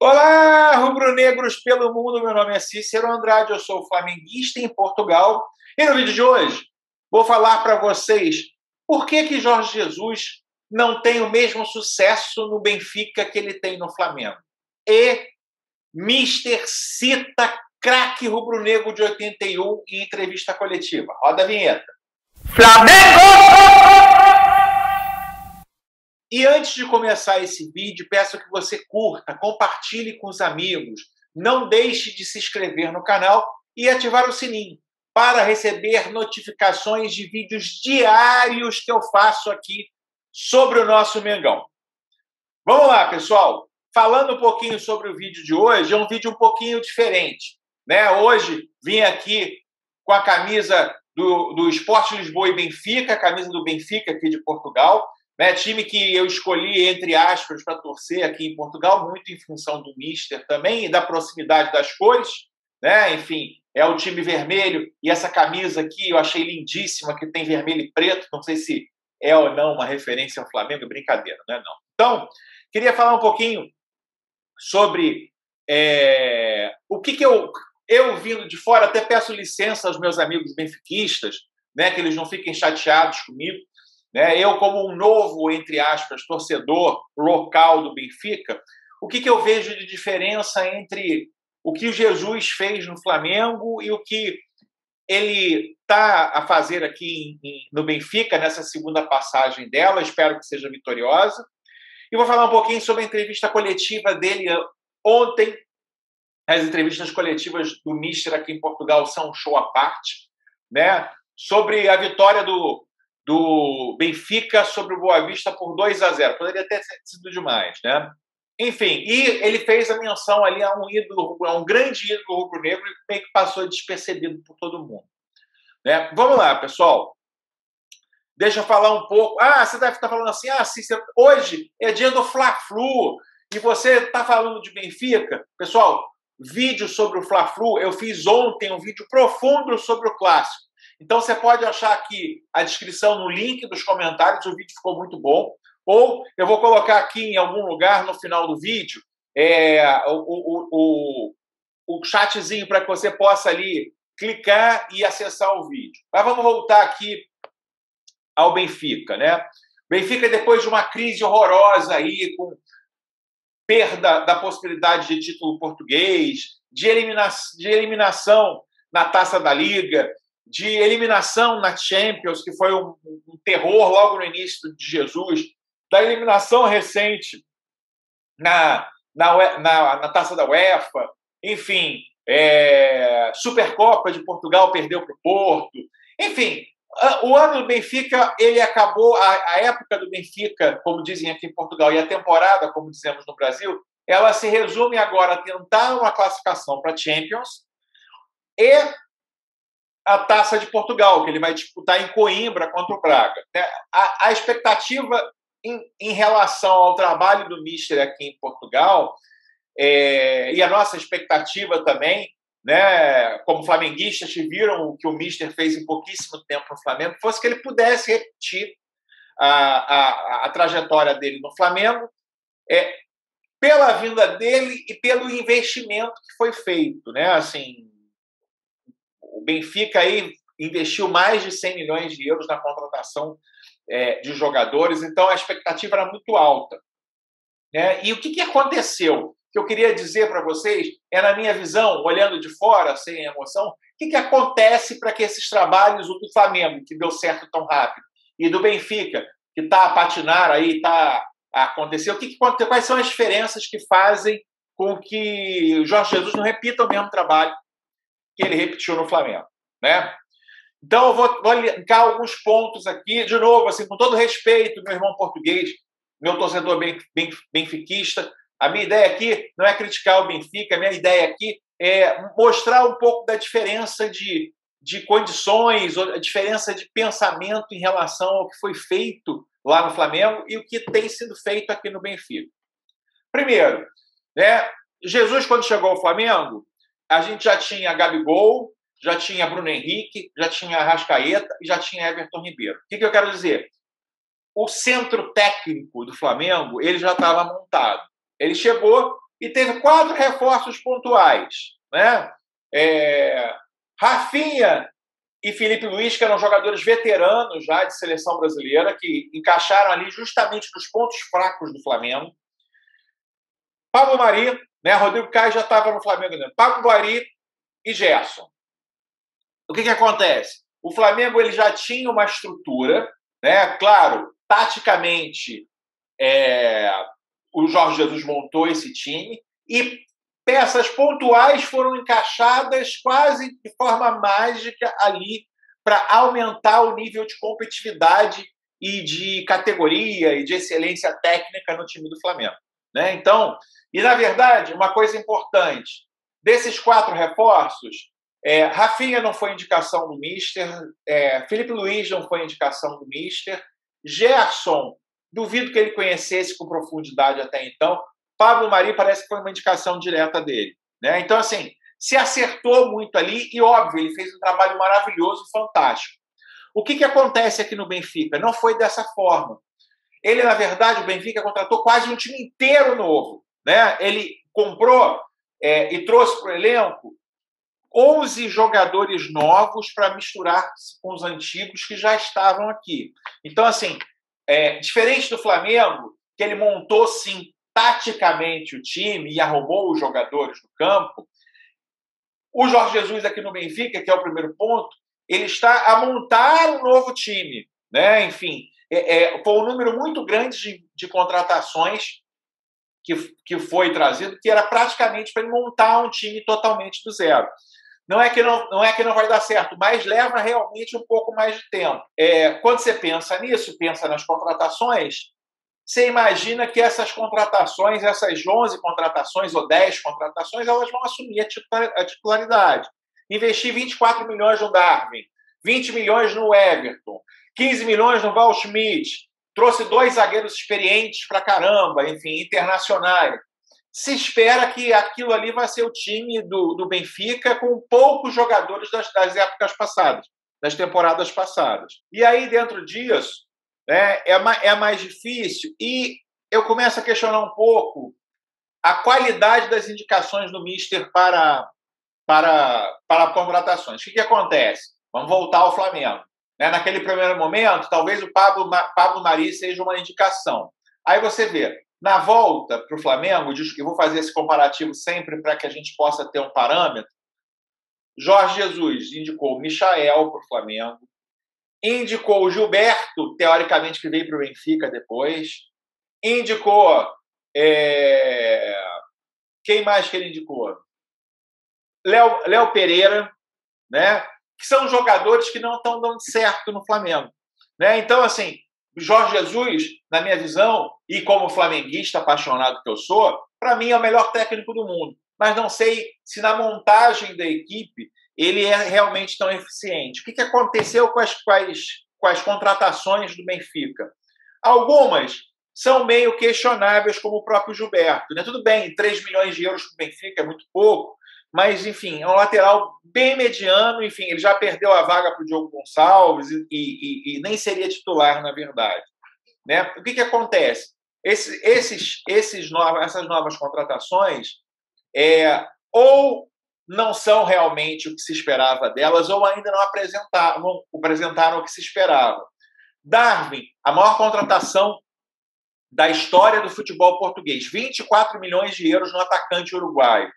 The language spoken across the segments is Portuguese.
Olá, rubro-negros pelo mundo, meu nome é Cícero Andrade, eu sou flamenguista em Portugal e no vídeo de hoje vou falar para vocês por que Jorge Jesus não tem o mesmo sucesso no Benfica que ele tem no Flamengo. E Mister cita craque rubro-negro de 81 em entrevista coletiva. Roda a vinheta. Flamengo! E antes de começar esse vídeo, peço que você curta, compartilhe com os amigos, não deixe de se inscrever no canal e ativar o sininho para receber notificações de vídeos diários que eu faço aqui sobre o nosso Mengão. Vamos lá, pessoal. Falando um pouquinho sobre o vídeo de hoje, é um vídeo um pouquinho diferente, né? Hoje vim aqui com a camisa do Sport Lisboa e Benfica, a camisa do Benfica aqui de Portugal, né? Time que eu escolhi, entre aspas, para torcer aqui em Portugal, muito em função do Mister também e da proximidade das cores, né? Enfim, é o time vermelho e essa camisa aqui eu achei lindíssima, que tem vermelho e preto, não sei se é ou não uma referência ao Flamengo, brincadeira, não é não. Então, queria falar um pouquinho sobre o que eu vindo de fora, até peço licença aos meus amigos benfiquistas, né, que eles não fiquem chateados comigo, né, eu como um novo, entre aspas, torcedor local do Benfica, o que eu vejo de diferença entre o que o Jesus fez no Flamengo e o que ele está a fazer aqui no Benfica, nessa segunda passagem dela, espero que seja vitoriosa. E vou falar um pouquinho sobre a entrevista coletiva dele ontem. As entrevistas coletivas do Mister aqui em Portugal são um show à parte, né? Sobre a vitória do Benfica sobre o Boa Vista por 2-0. Poderia ter sido demais, né? Enfim, e ele fez a menção ali a um ídolo, a um grande ídolo rubro-negro que meio que passou despercebido por todo mundo, né? Vamos lá, pessoal. Deixa eu falar um pouco. Você deve estar falando assim, Cícero, hoje é dia do Fla-Flu e você está falando de Benfica. Pessoal, vídeo sobre o Fla-Flu, eu fiz ontem um vídeo profundo sobre o clássico. Então você pode achar aqui a descrição no link dos comentários, o vídeo ficou muito bom. Ou eu vou colocar aqui em algum lugar no final do vídeo o chatzinho para que você possa ali clicar e acessar o vídeo. Mas vamos voltar aqui ao Benfica, né? Benfica, depois de uma crise horrorosa aí, com perda da possibilidade de título português, de eliminação na Taça da Liga, de eliminação na Champions, que foi um terror logo no início de Jesus, da eliminação recente na Taça da UEFA, enfim, Supercopa de Portugal perdeu para o Porto, enfim. O ano do Benfica, ele acabou, a época do Benfica, como dizem aqui em Portugal, e a temporada, como dizemos no Brasil, ela se resume agora a tentar uma classificação para a Champions e a Taça de Portugal, que ele vai disputar em Coimbra contra o Braga. A expectativa em relação ao trabalho do Mister aqui em Portugal, e a nossa expectativa também, né, como flamenguistas que viram o que o Mister fez em pouquíssimo tempo no Flamengo, fosse que ele pudesse repetir a trajetória dele no Flamengo, pela vinda dele e pelo investimento que foi feito, né? Assim, o Benfica aí investiu mais de 100 milhões de euros na contratação de jogadores, então a expectativa era muito alta, né? E o que aconteceu? Que eu queria dizer para vocês na minha visão, olhando de fora, sem emoção, o que acontece para que esses trabalhos, o do Flamengo, que deu certo tão rápido, e do Benfica, que está a patinar aí, está a acontecer, quais são as diferenças que fazem com que o Jorge Jesus não repita o mesmo trabalho que ele repetiu no Flamengo, né? Então, eu vou linkar alguns pontos aqui, de novo, assim, com todo respeito, meu irmão português, meu torcedor benfiquista. A minha ideia aqui não é criticar o Benfica, a minha ideia aqui é mostrar um pouco da diferença de condições, a diferença de pensamento em relação ao que foi feito lá no Flamengo e o que tem sido feito aqui no Benfica. Primeiro, né, Jesus, quando chegou ao Flamengo, a gente já tinha Gabigol, já tinha Bruno Henrique, já tinha Arrascaeta e já tinha Everton Ribeiro. O que eu quero dizer? O centro técnico do Flamengo ele já estava montado. Ele chegou e teve 4 reforços pontuais, né? Rafinha e Felipe Luiz, que eram jogadores veteranos já de seleção brasileira, que encaixaram ali justamente nos pontos fracos do Flamengo. Pablo Mari, né? Rodrigo Caio já estava no Flamengo, né? Pablo Mari e Gerson. O que acontece? O Flamengo ele já tinha uma estrutura, né? Claro, taticamente, o Jorge Jesus montou esse time e peças pontuais foram encaixadas quase de forma mágica ali para aumentar o nível de competitividade e de categoria e de excelência técnica no time do Flamengo, né? Então, e na verdade, uma coisa importante, desses 4 reforços, Rafinha não foi indicação do Mister, Felipe Luiz não foi indicação do Mister, Gerson, duvido que ele conhecesse com profundidade até então, Pablo Mari parece que foi uma indicação direta dele, né? Então, assim, se acertou muito ali e, óbvio, ele fez um trabalho maravilhoso e fantástico. O que acontece aqui no Benfica? Não foi dessa forma. Ele, na verdade, o Benfica contratou quase um time inteiro novo, né? Ele comprou e trouxe para o elenco 11 jogadores novos para misturar com os antigos que já estavam aqui. Então, assim, diferente do Flamengo, que ele montou, sim, taticamente o time e arrumou os jogadores no campo, o Jorge Jesus aqui no Benfica, que é o primeiro ponto, ele está a montar um novo time, né? Enfim, foi um número muito grande de contratações que foi trazido, que era praticamente para ele montar um time totalmente do zero. Não é que não vai dar certo, mas leva realmente um pouco mais de tempo. Quando você pensa nisso, pensa nas contratações, você imagina que essas contratações, essas 11 contratações ou 10 contratações, elas vão assumir a titularidade. Investir 24 milhões no Darwin, 20 milhões no Everton, 15 milhões no Val Schmidt, trouxe 2 zagueiros experientes pra caramba, enfim, internacionais. Se espera que aquilo ali vai ser o time do Benfica com poucos jogadores das épocas passadas, das temporadas passadas. E aí, dentro disso, é mais difícil e eu começo a questionar um pouco a qualidade das indicações do Mister para contratações. O que acontece? Vamos voltar ao Flamengo. Naquele primeiro momento, talvez o Pablo Mari seja uma indicação. Aí você vê, na volta para o Flamengo, eu vou fazer esse comparativo sempre para que a gente possa ter um parâmetro, Jorge Jesus indicou o Michael para o Flamengo, indicou o Gilberto, teoricamente, que veio para o Benfica depois. Indicou... Quem mais que ele indicou? Léo Pereira, né? Que são jogadores que não estão dando certo no Flamengo, né? Então, assim, Jorge Jesus, na minha visão, e como flamenguista apaixonado que eu sou, para mim é o melhor técnico do mundo. Mas não sei se na montagem da equipe ele é realmente tão eficiente. O que aconteceu com as contratações do Benfica? Algumas são meio questionáveis, como o próprio Gilberto, né? Tudo bem, 3 milhões de euros para o Benfica é muito pouco, mas, enfim, é um lateral bem mediano, enfim, ele já perdeu a vaga para o Diogo Gonçalves e nem seria titular, na verdade, né? O que acontece? Essas novas contratações ou não são realmente o que se esperava delas, ou ainda não apresentaram o que se esperava. Darwin, a maior contratação da história do futebol português, 24 milhões de euros no atacante uruguaio,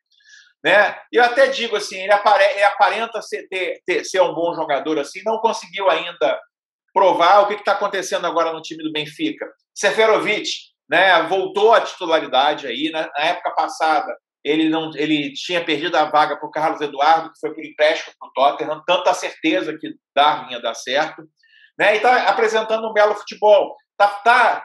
né? Eu até digo assim, ele aparenta ser um bom jogador, assim, não conseguiu ainda provar o que está acontecendo agora no time do Benfica. Seferovic, né, voltou à titularidade aí, né? Na época passada ele tinha perdido a vaga para o Carlos Eduardo, que foi por empréstimo para o Tottenham, tanta certeza que Darwin ia dar certo, né? E está apresentando um belo futebol, está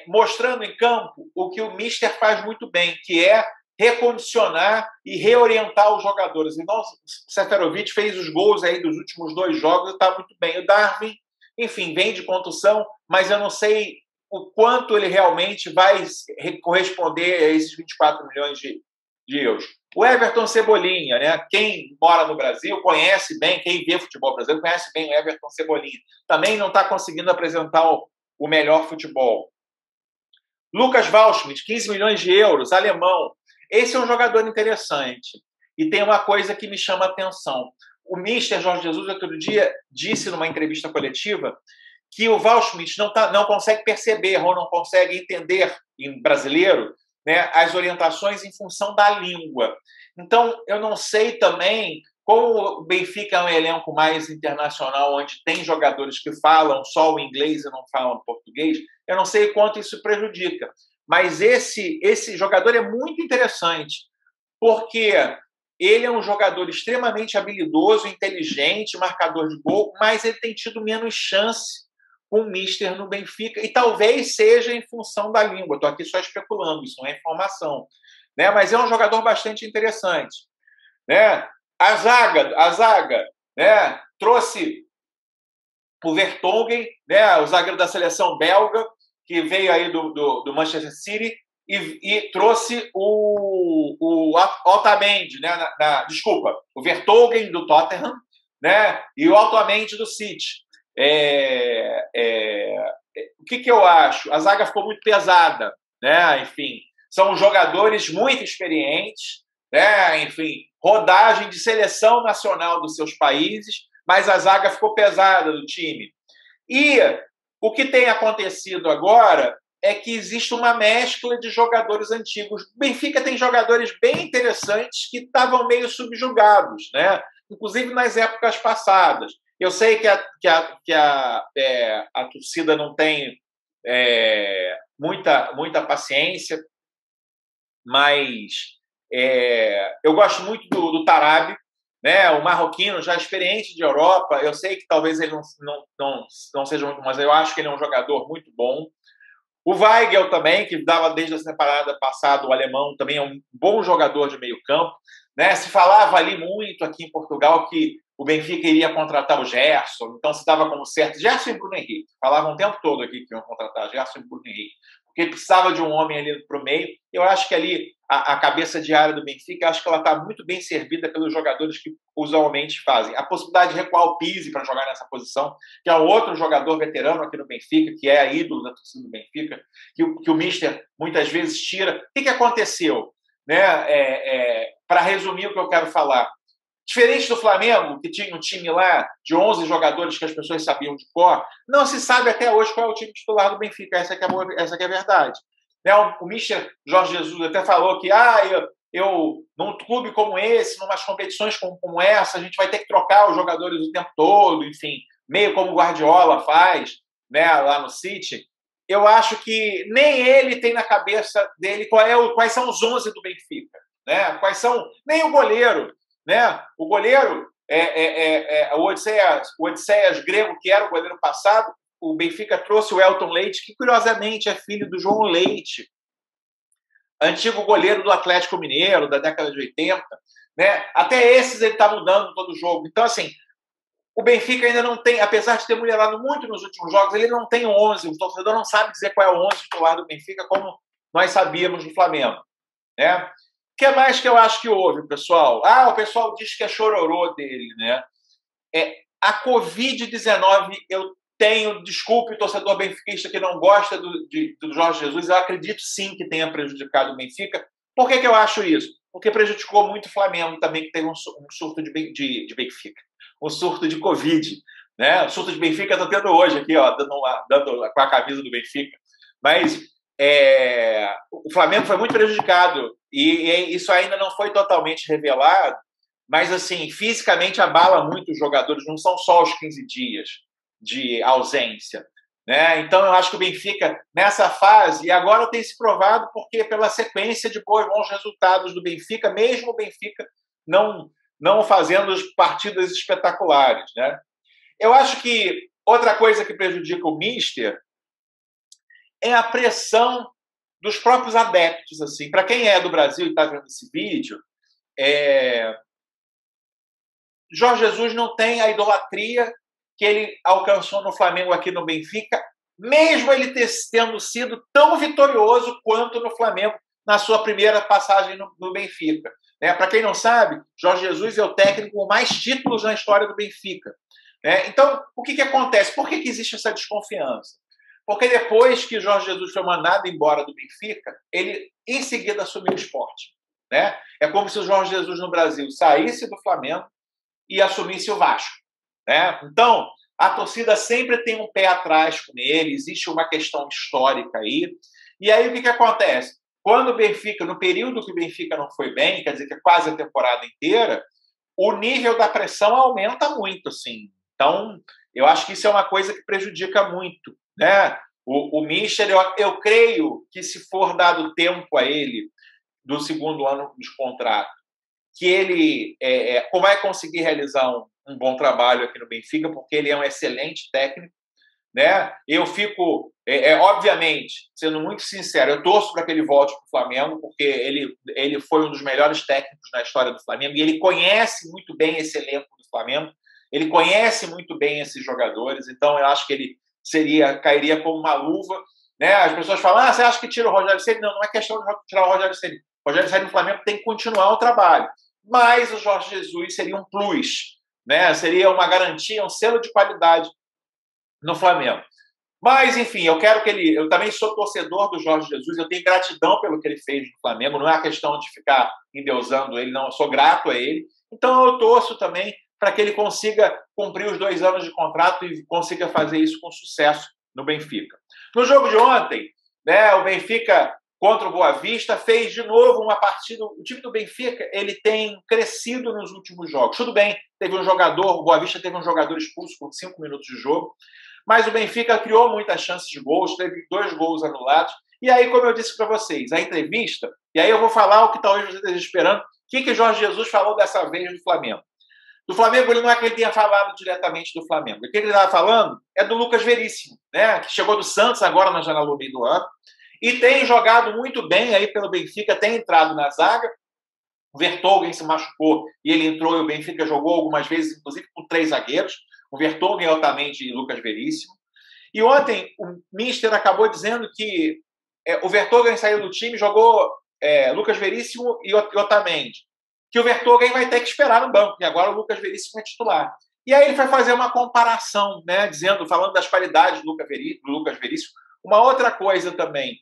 mostrando em campo o que o Mister faz muito bem, que é recondicionar e reorientar os jogadores. Então, o Seferovic fez os gols aí dos últimos 2 jogos e está muito bem. O Darwin, enfim, vem de contusão, mas eu não sei o quanto ele realmente vai corresponder a esses 24 milhões de euros. O Everton Cebolinha, né? Quem mora no Brasil conhece bem, quem vê futebol brasileiro conhece bem o Everton Cebolinha. Também não está conseguindo apresentar o melhor futebol. Lucas Waldschmidt, 15 milhões de euros, alemão. Esse é um jogador interessante. E tem uma coisa que me chama a atenção. O Mister Jorge Jesus, outro dia, disse numa entrevista coletiva que o Waldschmidt não consegue perceber ou não consegue entender, em brasileiro, né, as orientações em função da língua. Então, eu não sei também, como o Benfica é um elenco mais internacional, onde tem jogadores que falam só o inglês e não falam português, eu não sei quanto isso prejudica. Mas esse jogador é muito interessante, porque ele é um jogador extremamente habilidoso, inteligente, marcador de gol, mas ele tem tido menos chance com o Mister no Benfica, e talvez seja em função da língua. Estou aqui só especulando, isso não é informação. Né? Mas é um jogador bastante interessante. Né? A zaga né? Trouxe o Vertonghen, né? O zagueiro da seleção belga, que veio aí do Manchester City, e trouxe o Otamendi, né? Desculpa, o Vertonghen do Tottenham, né? E o Otamendi do City. O que eu acho? A zaga ficou muito pesada, né? Enfim, são jogadores muito experientes, né? Enfim, rodagem de seleção nacional dos seus países, mas a zaga ficou pesada do time. E o que tem acontecido agora é que existe uma mescla de jogadores antigos. O Benfica tem jogadores bem interessantes que estavam meio subjugados, né? Inclusive nas épocas passadas. Eu sei que a torcida não tem muita paciência, mas eu gosto muito do Tarabi, né? O marroquino, já experiente de Europa. Eu sei que talvez ele não seja muito, mas eu acho que ele é um jogador muito bom. O Weigl também, que dava desde a temporada passada, o alemão, também é um bom jogador de meio campo. Né? Se falava ali muito aqui em Portugal que o Benfica iria contratar o Gerson, então se dava como certo Gerson e Bruno Henrique. Falavam o tempo todo aqui que iam contratar Gerson e Bruno Henrique, porque precisava de um homem ali para o meio. Eu acho que ali a cabeça de área do Benfica, acho que ela está muito bem servida pelos jogadores que usualmente fazem. A possibilidade de recuar o Pizzi para jogar nessa posição, que é um outro jogador veterano aqui no Benfica, que é a ídolo da torcida do Benfica, que o Mister muitas vezes tira. O que aconteceu? Né? Para resumir o que eu quero falar, diferente do Flamengo, que tinha um time lá de 11 jogadores que as pessoas sabiam de cor, não se sabe até hoje qual é o time titular do Benfica. Essa que é a verdade. Né? O Mister Jorge Jesus até falou que num clube como esse, numas competições como essa, a gente vai ter que trocar os jogadores o tempo todo, enfim, meio como o Guardiola faz, né, lá no City. Eu acho que nem ele tem na cabeça dele quais são os 11 do Benfica. Né? Quais são... Nem o goleiro. Né? O goleiro, o Odisseias grego, que era o goleiro passado, o Benfica trouxe o Elton Leite, que curiosamente é filho do João Leite, antigo goleiro do Atlético Mineiro, da década de 80. Né? Até esses ele está mudando todo o jogo. Então, assim, o Benfica ainda não tem, apesar de ter melhorado muito nos últimos jogos, ele não tem 11. O torcedor não sabe dizer qual é o 11 titular do Benfica, como nós sabíamos do Flamengo. Né? O que mais que eu acho que houve, pessoal? O pessoal diz que é chororô dele. Né? A Covid-19, desculpe o torcedor benfiquista que não gosta do Jorge Jesus, eu acredito sim que tenha prejudicado o Benfica. Por que eu acho isso? Porque prejudicou muito o Flamengo também, que teve um surto de Benfica. Um surto de Covid. Né? O surto de Benfica está tendo hoje aqui, ó, dando com a camisa do Benfica. Mas o Flamengo foi muito prejudicado e isso ainda não foi totalmente revelado, mas assim, fisicamente abala muito os jogadores, não são só os 15 dias de ausência. Né? Então eu acho que o Benfica, nessa fase, e agora tem se provado porque pela sequência de bons resultados do Benfica, mesmo o Benfica não fazendo partidas espetaculares. Né? Eu acho que outra coisa que prejudica o Mister é a pressão dos próprios adeptos. Assim. Para quem é do Brasil e está vendo esse vídeo, Jorge Jesus não tem a idolatria que ele alcançou no Flamengo aqui no Benfica, mesmo ele tendo sido tão vitorioso quanto no Flamengo na sua primeira passagem no Benfica. Né? Para quem não sabe, Jorge Jesus é o técnico com mais títulos na história do Benfica. Né? Então, o que acontece? Por que existe essa desconfiança? Porque depois que Jorge Jesus foi mandado embora do Benfica, ele em seguida assumiu o Sport. né? É como se o Jorge Jesus no Brasil saísse do Flamengo e assumisse o Vasco, né? Então, a torcida sempre tem um pé atrás com ele, existe uma questão histórica aí. E aí o que acontece? Quando o Benfica, no período que o Benfica não foi bem, quer dizer que é quase a temporada inteira, o nível da pressão aumenta muito, assim. Então, eu acho que isso é uma coisa que prejudica muito, né? O Michel, eu creio que se for dado tempo a ele do segundo ano de contrato, que ele vai conseguir realizar um bom trabalho aqui no Benfica, porque ele é um excelente técnico, né? Eu fico, obviamente, sendo muito sincero, eu torço para que ele volte para o Flamengo, porque ele foi um dos melhores técnicos na história do Flamengo e ele conhece muito bem esse elenco do Flamengo, ele conhece muito bem esses jogadores, então eu acho que ele cairia como uma luva, né? As pessoas falam, você acha que tira o Rogério Ceni? Não, não é questão de tirar o Rogério Ceni. O Rogério Ceni no Flamengo tem que continuar o trabalho, mas o Jorge Jesus seria um plus, né? Seria uma garantia, um selo de qualidade no Flamengo. Mas, enfim, eu também sou torcedor do Jorge Jesus, eu tenho gratidão pelo que ele fez no Flamengo, não é a questão de ficar endeusando ele, não, eu sou grato a ele. Então, eu torço também para que ele consiga cumprir os 2 anos de contrato e consiga fazer isso com sucesso no Benfica. No jogo de ontem, né, o Benfica contra o Boa Vista fez de novo uma partida. O time do Benfica ele tem crescido nos últimos jogos. Tudo bem, o Boa Vista teve um jogador expulso por 5 minutos de jogo, mas o Benfica criou muitas chances de gols, teve 2 gols anulados. E aí, como eu disse para vocês, a entrevista, e aí eu vou falar o que talvez você esteja esperando, o que Jorge Jesus falou dessa vez do Flamengo. Do Flamengo, ele não é que ele tenha falado diretamente do Flamengo. O que ele estava falando é do Lucas Veríssimo, né, que chegou do Santos agora na janela do meio do ano, e tem jogado muito bem aí pelo Benfica, tem entrado na zaga. O Vertonghen se machucou e ele entrou e o Benfica jogou algumas vezes, inclusive com 3 zagueiros. O Vertonghen, Otamendi e Lucas Veríssimo. E ontem o Mister acabou dizendo que o Vertonghen saiu do time, jogou Lucas Veríssimo e Otamendi. Que o Vertonghen vai ter que esperar no banco, e agora o Lucas Veríssimo é titular. E aí ele foi fazer uma comparação, né, falando das qualidades do Lucas Veríssimo. Uma outra coisa também,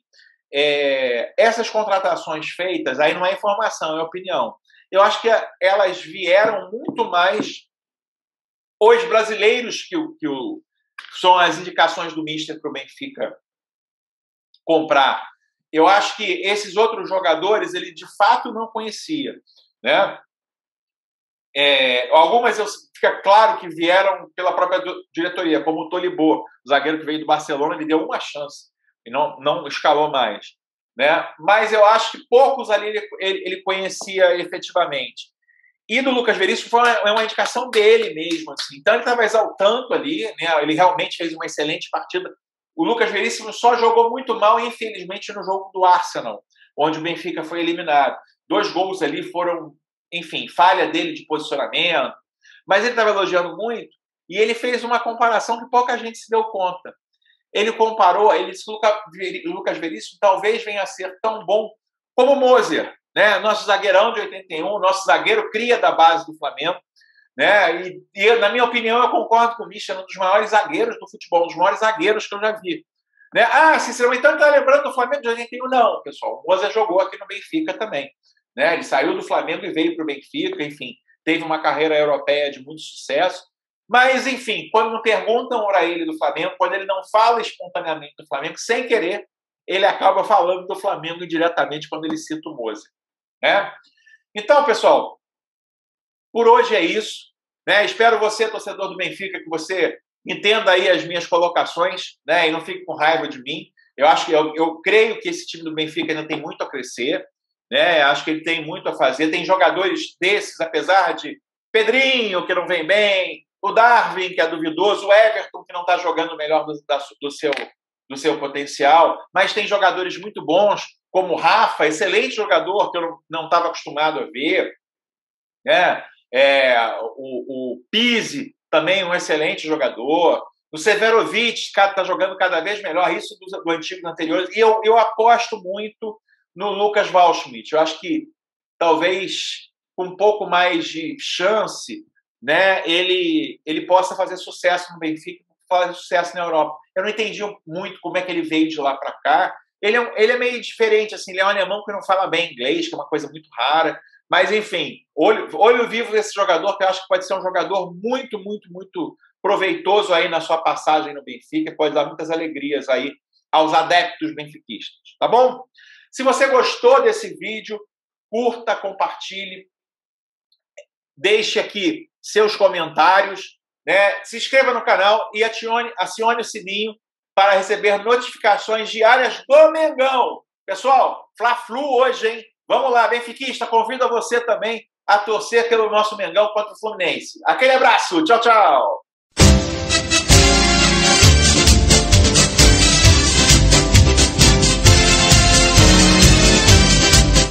essas contratações feitas, aí não é informação, é opinião. Eu acho que elas vieram muito mais os brasileiros que são as indicações do Mister para o Benfica comprar. Eu acho que esses outros jogadores ele de fato não conhecia, né? Algumas fica claro que vieram pela própria diretoria, como o Tolibo, o zagueiro que veio do Barcelona, ele deu uma chance e não escalou mais, né? Mas eu acho que poucos ali ele conhecia efetivamente. E do Lucas Veríssimo foi uma indicação dele mesmo, assim. Então ele estava exaltando ali, né? Ele realmente fez uma excelente partida. O Lucas Veríssimo só jogou muito mal, infelizmente, no jogo do Arsenal, onde o Benfica foi eliminado. 2 gols ali foram, enfim, falha dele de posicionamento, mas ele estava elogiando muito e ele fez uma comparação que pouca gente se deu conta. Ele comparou, ele disse que o Lucas Veríssimo talvez venha a ser tão bom como o Moser, né? Nosso zagueirão de 81, nosso zagueiro cria da base do Flamengo, né? E na minha opinião, eu concordo com o Michel, um dos maiores zagueiros do futebol, um dos maiores zagueiros que eu já vi. Né? Sinceramente, então está lembrando do Flamengo de 81? Não, pessoal. O Moser jogou aqui no Benfica também. Né? Ele saiu do Flamengo e veio para o Benfica, enfim, teve uma carreira europeia de muito sucesso. Mas, enfim, quando não perguntam para ele do Flamengo, quando ele não fala espontaneamente do Flamengo, sem querer, ele acaba falando do Flamengo diretamente quando ele cita o Moser. Né? Então, pessoal, por hoje é isso. Né? Espero você, torcedor do Benfica, que você entenda aí as minhas colocações, né? E não fique com raiva de mim. Eu creio que esse time do Benfica ainda tem muito a crescer. Né? Acho que ele tem muito a fazer. Tem jogadores desses, apesar de Pedrinho, que não vem bem, o Darwin, que é duvidoso, o Everton, que não está jogando o melhor do seu potencial, mas tem jogadores muito bons, como o Rafa, excelente jogador, que eu não estava acostumado a ver. Né? O Pizzi, também um excelente jogador. O Severovic está jogando cada vez melhor, isso do antigo do anterior. E eu aposto muito no Lucas Waldschmidt. Eu acho que talvez com um pouco mais de chance, né, ele possa fazer sucesso no Benfica, fazer sucesso na Europa. Eu não entendi muito como é que ele veio de lá para cá. ele é meio diferente, assim, ele é um alemão que não fala bem inglês, que é uma coisa muito rara. Mas, enfim, olho vivo desse jogador, que eu acho que pode ser um jogador muito, muito, muito proveitoso aí na sua passagem no Benfica, pode dar muitas alegrias aí aos adeptos benfiquistas, tá bom? Se você gostou desse vídeo, curta, compartilhe, deixe aqui seus comentários, né? Se inscreva no canal e acione o sininho para receber notificações diárias do Mengão. Pessoal, Fla-Flu hoje, hein? Vamos lá, benfiquista, convido você também a torcer pelo nosso Mengão contra o Fluminense. Aquele abraço, tchau, tchau!